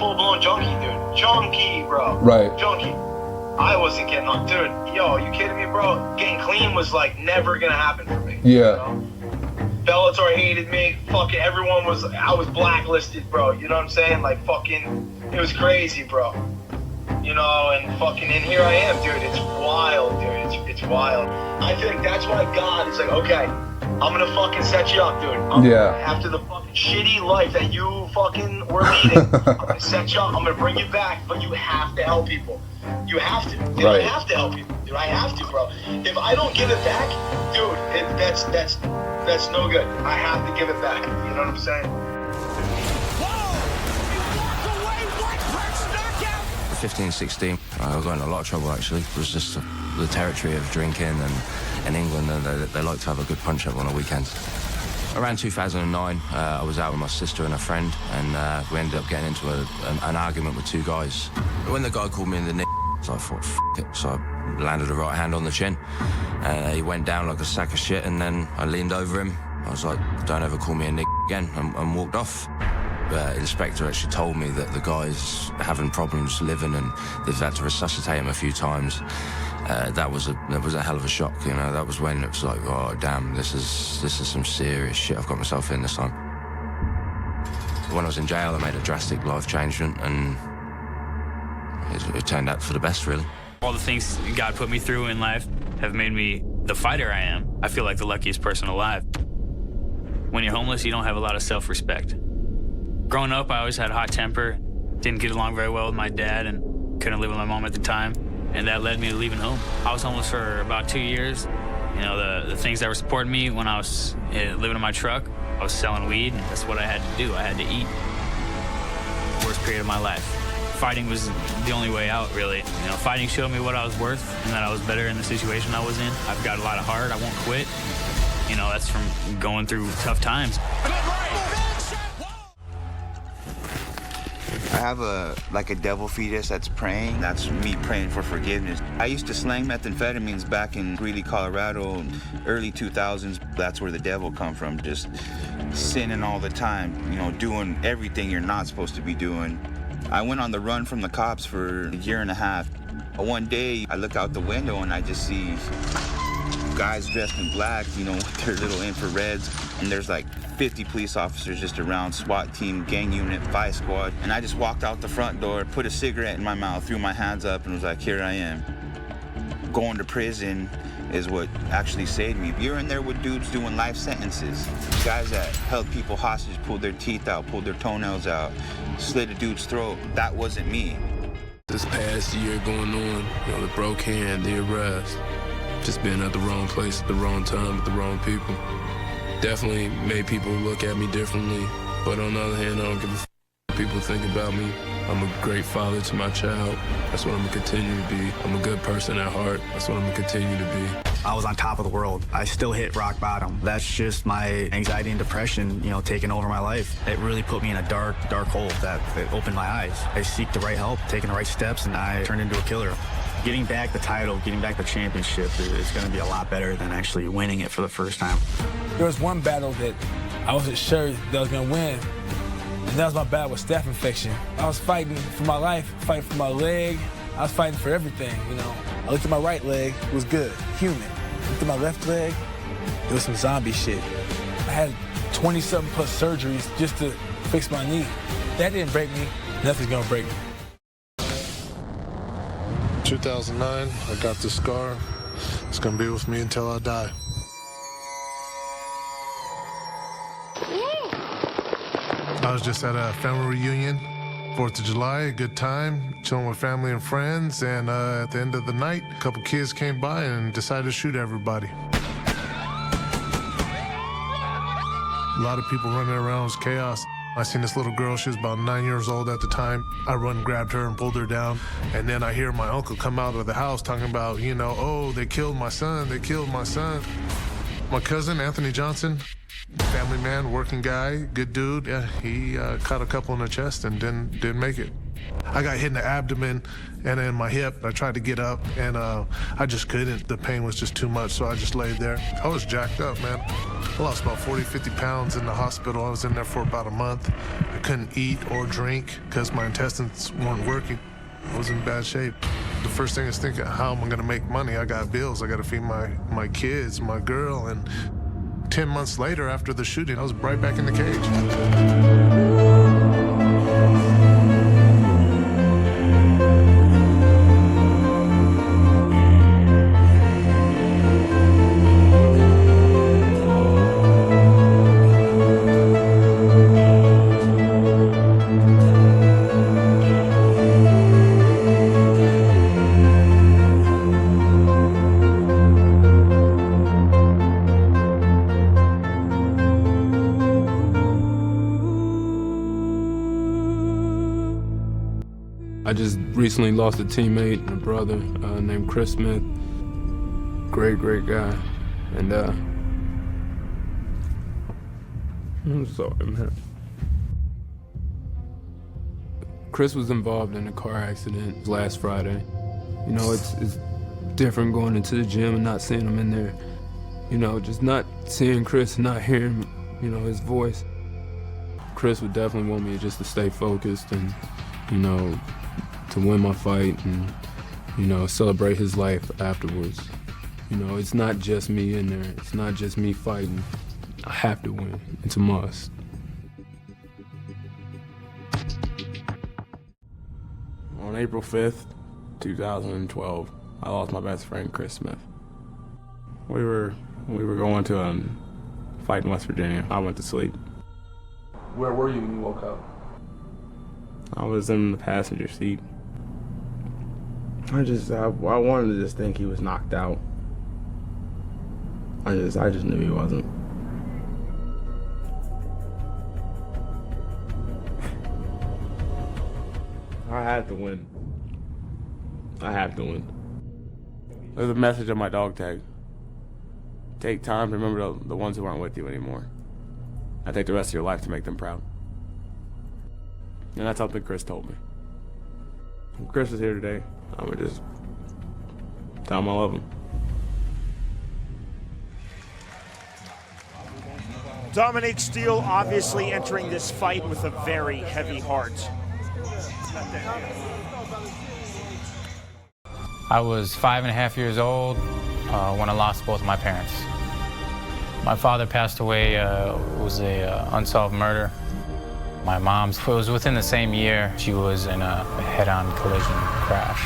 full-blown junkie, dude. Junkie, bro. Right. Junkie. I wasn't getting on, dude. Yo, you kidding me, bro? Getting clean was like never gonna happen for me. Yeah. You know? Bellator hated me. Fucking everyone was. I was blacklisted, bro. You know what I'm saying? Like fucking, it was crazy, bro. You know, and fucking, and here I am, dude. It's wild, dude. It's wild. I think that's why God is like, okay, I'm gonna fucking set you up, dude. After the fucking shitty life that you fucking were leading, I'm gonna set you up. I'm gonna bring you back, but you have to help people. You have to. Dude, I have to help people. Dude, I have to, bro. If I don't give it back, dude, that's no good. I have to give it back. You know what I'm saying? 15, 16, I got in a lot of trouble actually. It was just the territory of drinking, and in England they like to have a good punch up on the weekends. Around 2009, I was out with my sister and a friend, and we ended up getting into an argument with two guys. When the guy called me in the so I thought, F it, so I landed a right hand on the chin. He went down like a sack of shit, and then I leaned over him. I was like, don't ever call me a again, and walked off. The inspector actually told me that the guy's having problems living and they've had to resuscitate him a few times. That was a hell of a shock, you know. That was when it was like, oh damn, this is some serious shit I've got myself in this time. When I was in jail, I made a drastic life change, and it turned out for the best, really. All the things God put me through in life have made me the fighter I am. I feel like the luckiest person alive. When you're homeless, you don't have a lot of self-respect. Growing up, I always had a hot temper, didn't get along very well with my dad, and couldn't live with my mom at the time, and that led me to leaving home. I was homeless for about 2 years. You know, the things that were supporting me when I was living in my truck, I was selling weed, and that's what I had to do. I had to eat. Worst period of my life. Fighting was the only way out, really. You know, fighting showed me what I was worth and that I was better in the situation I was in. I've got a lot of heart. I won't quit. You know, that's from going through tough times. I have a devil fetus that's praying. That's me praying for forgiveness. I used to slang methamphetamines back in Greeley, Colorado, early 2000s. That's where the devil come from, just sinning all the time, you know, doing everything you're not supposed to be doing. I went on the run from the cops for a year and a half. One day, I look out the window and I just see guys dressed in black, you know, with their little infrareds, and there's like 50 police officers just around, SWAT team, gang unit, five squad. And I just walked out the front door, put a cigarette in my mouth, threw my hands up, and was like, here I am. Going to prison is what actually saved me. You're in there with dudes doing life sentences. Guys that held people hostage, pulled their teeth out, pulled their toenails out, slit a dude's throat. That wasn't me. This past year going on, you know, the broke hand, the arrest, just being at the wrong place at the wrong time with the wrong people. Definitely made people look at me differently, but on the other hand, I don't give a f what people think about me. I'm a great father to my child. That's what I'm gonna continue to be. I'm a good person at heart. That's what I'm gonna continue to be. I was on top of the world. I still hit rock bottom. That's just my anxiety and depression, you know, taking over my life. It really put me in a dark, dark hole that opened my eyes. I seeked the right help, taking the right steps, and I turned into a killer. Getting back the title, getting back the championship is going to be a lot better than actually winning it for the first time. There was one battle that I wasn't sure that I was going to win, and that was my battle with staph infection. I was fighting for my life, fighting for my leg. I was fighting for everything, you know. I looked at my right leg, it was good, human. I looked at my left leg, it was some zombie shit. I had 20-something plus surgeries just to fix my knee. That didn't break me, nothing's going to break me. 2009, I got this scar. It's gonna be with me until I die. I was just at a family reunion, 4th of July, a good time, chilling with family and friends, and at the end of the night, a couple kids came by and decided to shoot everybody. A lot of people running around, it was chaos. I seen this little girl, she was about 9 years old at the time. I run, grabbed her and pulled her down. And then I hear my uncle come out of the house talking about, you know, oh, they killed my son, they killed my son. My cousin, Anthony Johnson, family man, working guy, good dude. Yeah, he caught a couple in the chest and didn't make it. I got hit in the abdomen and in my hip. I tried to get up, and I just couldn't. The pain was just too much, so I just laid there. I was jacked up, man. I lost about 40, 50 pounds in the hospital. I was in there for about a month. I couldn't eat or drink because my intestines weren't working. I was in bad shape. The first thing is thinking, how am I gonna make money? I got bills. I gotta feed my kids, my girl, and 10 months later, after the shooting, I was right back in the cage. I just recently lost a teammate, a brother named Chris Smith. Great guy. And I'm sorry, man. Chris was involved in a car accident last Friday. You know, it's different going into the gym and not seeing him in there. You know, just not seeing Chris and not hearing, you know, his voice. Chris would definitely want me just to stay focused and, you know, to win my fight and, you know, celebrate his life afterwards. You know, it's not just me in there. It's not just me fighting. I have to win. It's a must. On April 5th, 2012, I lost my best friend, Chris Smith. We were going to a fight in West Virginia. I went to sleep. Where were you when you woke up? I was in the passenger seat. I wanted to just think he was knocked out. I just knew he wasn't. I had to win. I have to win. There's a message on my dog tag. Take time to remember the ones who aren't with you anymore. I take the rest of your life to make them proud. And that's something Chris told me. If Chris is here today, I would just tell him I love him. Dominic Steele obviously entering this fight with a very heavy heart. I was 5.5 years old when I lost both of my parents. My father passed away, it was a unsolved murder. My mom's, it was within the same year, she was in a head-on collision crash.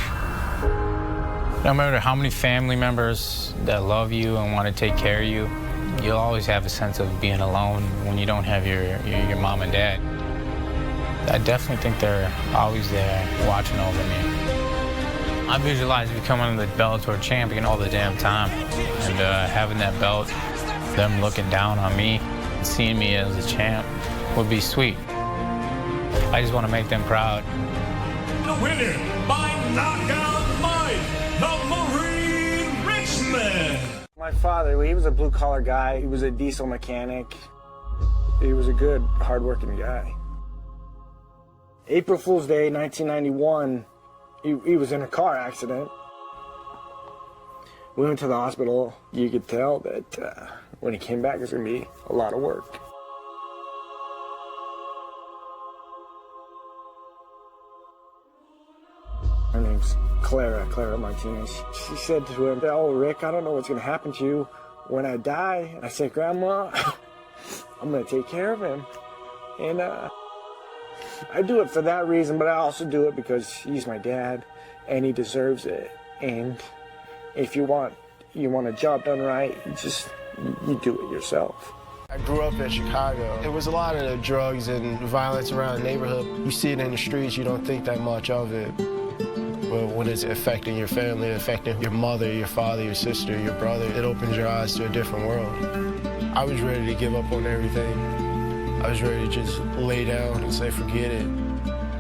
No matter how many family members that love you and want to take care of you, you'll always have a sense of being alone when you don't have your mom and dad. I definitely think they're always there watching over me. I visualize becoming the Bellator champion all the damn time, and having that belt, them looking down on me, and seeing me as a champ would be sweet. I just want to make them proud. The winner by knockout by the Marine Richmond. My father, he was a blue-collar guy. He was a diesel mechanic. He was a good, hard-working guy. April Fool's Day, 1991, he was in a car accident. We went to the hospital. You could tell that when he came back, it was going to be a lot of work. Her name's Clara Martinez. She said to him, "Oh, Rick, I don't know what's going to happen to you when I die." I said, "Grandma, I'm going to take care of him." And I do it for that reason, but I also do it because he's my dad and he deserves it. And if you want a job done right, you do it yourself. I grew up in Chicago. There was a lot of drugs and violence around the neighborhood. You see it in the streets, you don't think that much of it. But when it's affecting your family, affecting your mother, your father, your sister, your brother, it opens your eyes to a different world. I was ready to give up on everything. I was ready to just lay down and say, forget it.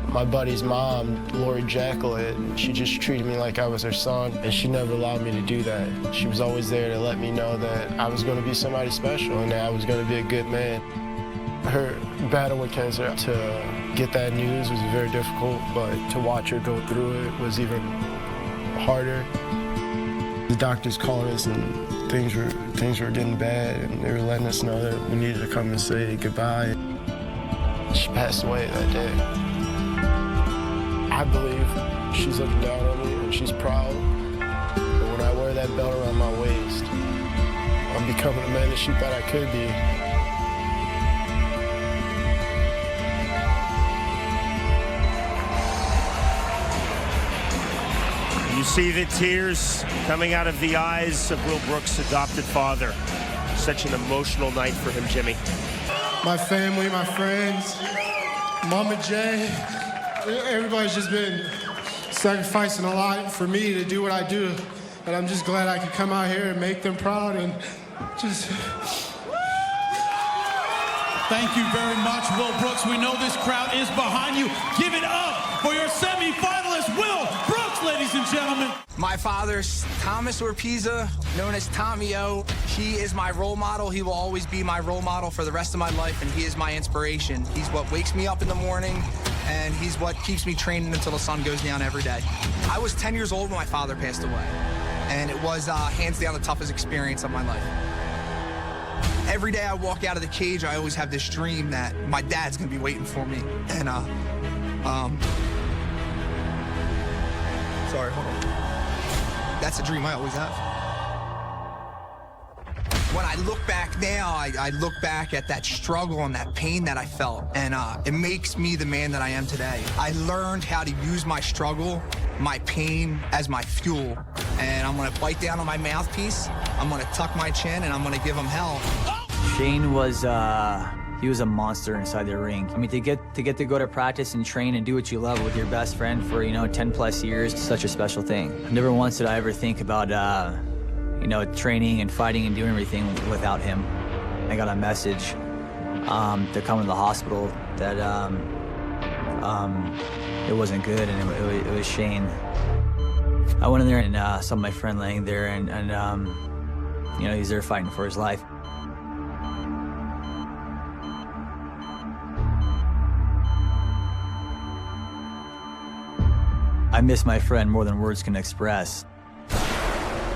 My buddy's mom, Lori Jacklett, she just treated me like I was her son, and she never allowed me to do that. She was always there to let me know that I was going to be somebody special and that I was going to be a good man. Her battle with cancer, to get that news was very difficult, but to watch her go through it was even harder. The doctors called us and things were getting bad, and they were letting us know that we needed to come and say goodbye. She passed away that day. I believe she's looking down on me and she's proud. But when I wear that belt around my waist, I'm becoming the man that she thought I could be. You see the tears coming out of the eyes of Will Brooks' adopted father. Such an emotional night for him, Jimmy. My family, my friends, Mama Jay, everybody's just been sacrificing a lot for me to do what I do. And I'm just glad I could come out here and make them proud and just... Thank you very much, Will Brooks. We know this crowd is behind you. Give it up for your semi-finalist, Will Brooks, ladies and gentlemen. My father's Thomas Orpiza, known as Tommy O. He is my role model. He will always be my role model for the rest of my life, and he is my inspiration. He's what wakes me up in the morning, and he's what keeps me training until the sun goes down every day. I was 10 years old when my father passed away, and it was hands down the toughest experience of my life. Every day I walk out of the cage, I always have this dream that my dad's gonna be waiting for me. And, sorry, hold on. That's a dream I always have. When I look back now, I look back at that struggle and that pain that I felt, and it makes me the man that I am today. I learned how to use my struggle, my pain, as my fuel, and I'm gonna bite down on my mouthpiece, I'm gonna tuck my chin, and I'm gonna give him hell. Shane was, he was a monster inside the ring. I mean, to get to go to practice and train and do what you love with your best friend for, 10 plus years, it's such a special thing. Never once did I ever think about, training and fighting and doing everything without him. I got a message to come to the hospital that it wasn't good, and it was Shane. I went in there and saw my friend laying there, and he's there fighting for his life. I miss my friend more than words can express.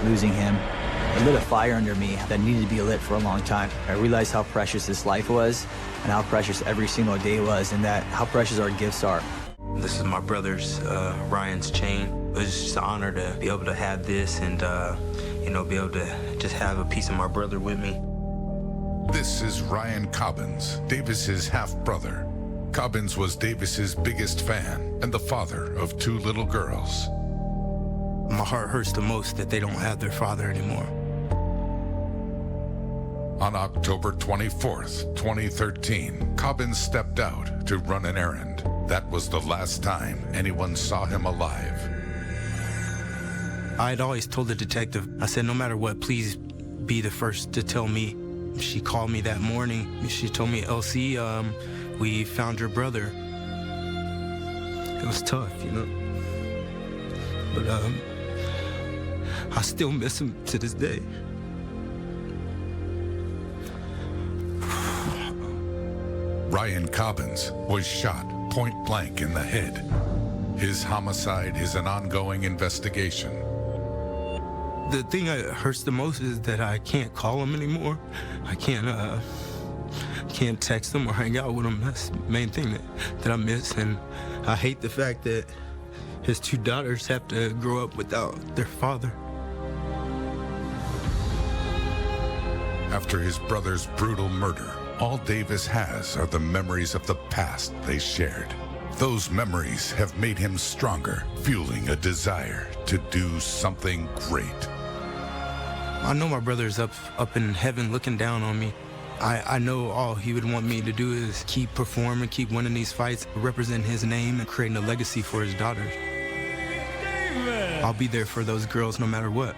Losing him, it lit a fire under me that needed to be lit for a long time. I realized how precious this life was, and how precious every single day was, and that how precious our gifts are. This is my brother's, Ryan's chain. It was just an honor to be able to have this and, be able to just have a piece of my brother with me. This is Ryan Cobbins, Davis's half-brother. Cobbins was Davis's biggest fan and the father of 2 little girls. My heart hurts the most that they don't have their father anymore. On October 24th, 2013, Cobbins stepped out to run an errand. That was the last time anyone saw him alive. I had always told the detective, I said, no matter what, please be the first to tell me. She called me that morning. She told me, LC, we found your brother. It was tough, But I still miss him to this day. Ryan Cobbins was shot point blank in the head. His homicide is an ongoing investigation. The thing that hurts the most is that I can't call him anymore. I can't text him or hang out with him. That's the main thing that I miss. And I hate the fact that his 2 daughters have to grow up without their father. After his brother's brutal murder, all Davis has are the memories of the past they shared. Those memories have made him stronger, fueling a desire to do something great. I know my brother's up in heaven looking down on me. I know all he would want me to do is keep performing, keep winning these fights, represent his name, and creating a legacy for his daughters. I'll be there for those girls no matter what.